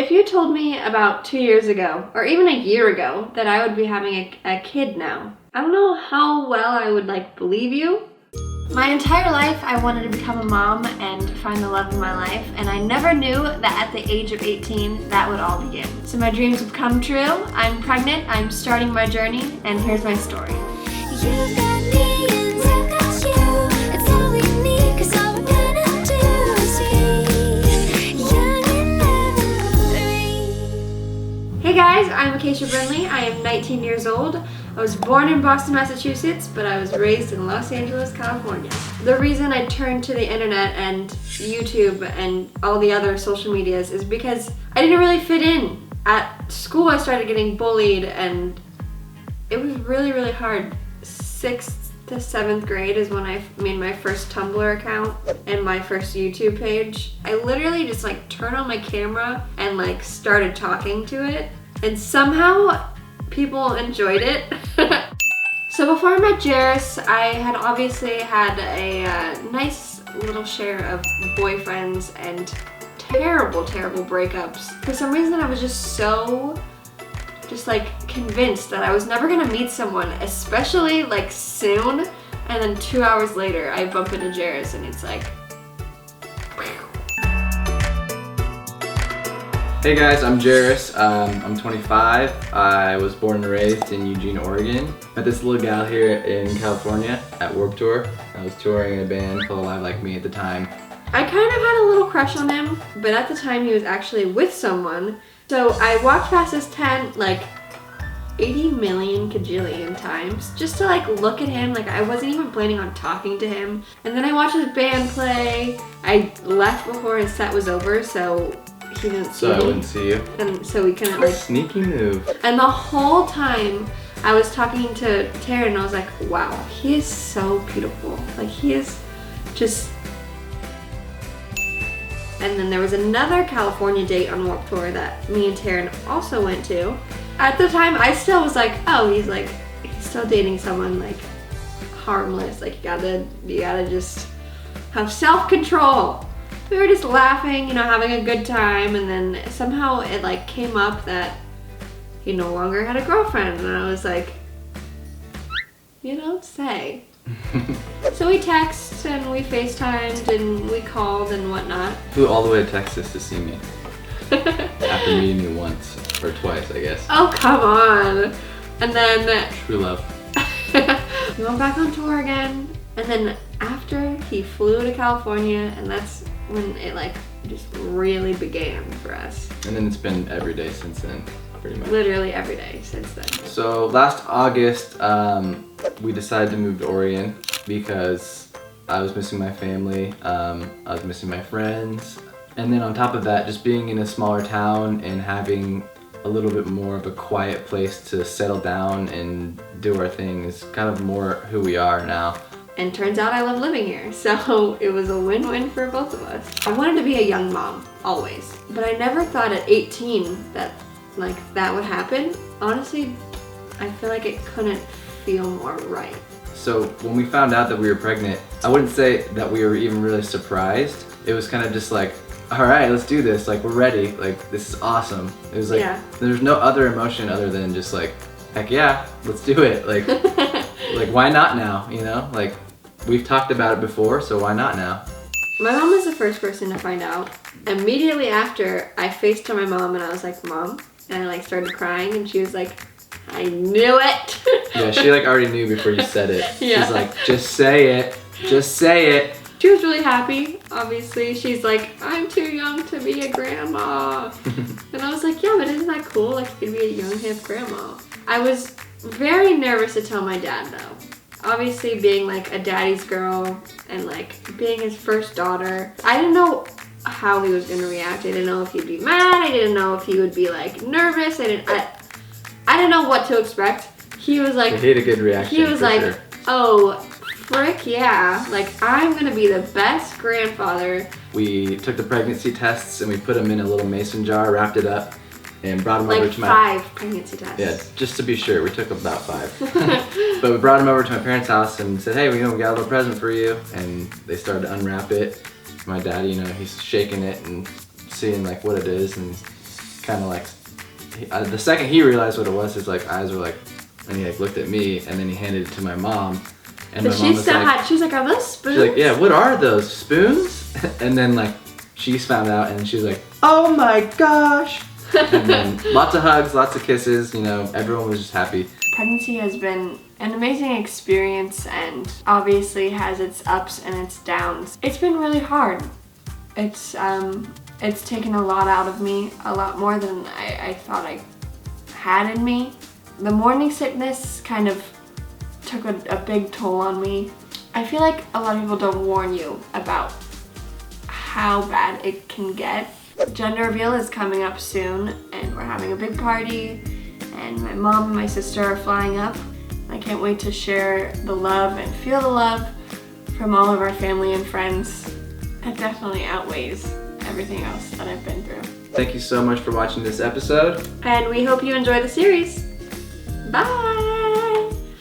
If you told me about 2 years ago, or even a year ago, that I would be having a kid now, I don't know how well I would believe you. My entire life I wanted to become a mom and find the love of my life, and I never knew that at the age of 18 that would all begin. So my dreams have come true. I'm pregnant, I'm starting my journey, and here's my story. You've got me and I've got you. It's all we need, 'cause all we're gonna do is be young and never. Hey guys, I'm Acacia Brinley. I am 19 years old. I was born in Boston, Massachusetts, but I was raised in Los Angeles, California. The reason I turned to the internet and YouTube and all the other social medias is because I didn't really fit in. At school I started getting bullied and it was really, really hard. 6th to 7th grade is when I made my first Tumblr account and my first YouTube page. I literally just turned on my camera and started talking to it, and somehow people enjoyed it. So before I met Jairus, I had obviously had a nice little share of boyfriends and terrible, terrible breakups. For some reason I was just so convinced that I was never gonna meet someone, especially soon, and then 2 hours later I bump into Jairus and it's like, Hey guys, I'm Jairus. I'm 25. I was born and raised in Eugene, Oregon. Met this little gal here in California at Warped Tour. I was touring in a band called Alive Like Me at the time. I kind of had a little crush on him, but at the time he was actually with someone. So I walked past his tent 80 million kajillion times just to look at him. I wasn't even planning on talking to him. And then I watched his band play. I left before his set was over, so he didn't see me. So I wouldn't see you. And so we couldn't Sneaky move. And the whole time I was talking to Taryn and I was like, wow, he is so beautiful. He is just... And then there was another California date on Warped Tour that me and Taryn also went to. At the time, I still was like, oh, he's still dating someone harmless. You gotta just have self-control. We were just laughing, having a good time, and then somehow it came up that he no longer had a girlfriend, and I was like, you don't say. So we texted and we FaceTimed and we called and whatnot. Flew all the way to Texas to see me. After meeting me once, or twice, I guess. Oh, come on. And then... True love. We went back on tour again, and then after he flew to California, and that's when it just really began for us. And then it's been every day since then, pretty much. Literally every day since then. So last August, we decided to move to Oregon because I was missing my family, I was missing my friends, and then on top of that, just being in a smaller town and having a little bit more of a quiet place to settle down and do our thing is kind of more who we are now. And turns out I love living here, so it was a win-win for both of us. I wanted to be a young mom, always, but I never thought at 18 that that would happen. Honestly, I feel like it couldn't feel more right. So when we found out that we were pregnant, I wouldn't say that we were even really surprised. It was kind of just all right, let's do this. We're ready. This is awesome. It was yeah. There's no other emotion other than just heck yeah, let's do it. Why not now, we've talked about it before, so why not now? My mom was the first person to find out. Immediately after, I FaceTimed my mom and I was like, Mom, and I started crying and she was like, I knew it. Yeah, she already knew before you said it. Yeah. She's like, just say it, just say it. She was really happy, obviously. She's like, I'm too young to be a grandma. And I was like, yeah, but isn't that cool? You could be a young, hip grandma. I was very nervous to tell my dad though. Obviously being a daddy's girl and being his first daughter. I didn't know how he was gonna react. I didn't know if he'd be mad. I didn't know if he would be nervous. I didn't know what to expect. He was I hate a good reaction. He was sure. Oh, frick yeah. I'm gonna be the best grandfather. We took the pregnancy tests and we put them in a little mason jar, wrapped it up, and brought them over to my... 5 pregnancy tests. Yeah, just to be sure, we took about 5. But we brought them over to my parents' house and said, hey, we got a little present for you. And they started to unwrap it. My dad, he's shaking it and seeing what it is, and kind of like, the second he realized what it was, his like eyes were like, and he like looked at me, and then he handed it to my mom. And But my she mom was still like, had, she was like, are those spoons? she's like, yeah, what are those, spoons? And then like, she's found out, and she's like, oh my gosh. And then lots of hugs, lots of kisses, you know, everyone was just happy. Pregnancy has been an amazing experience and obviously has its ups and its downs. It's been really hard. It's taken a lot out of me, a lot more than I thought I had in me. The morning sickness kind of took a big toll on me. I feel like a lot of people don't warn you about how bad it can get. Gender reveal is coming up soon and we're having a big party and my mom and my sister are flying up. I can't wait to share the love and feel the love from all of our family and friends. It definitely outweighs everything else that I've been through. Thank you so much for watching this episode. And we hope you enjoy the series. Bye!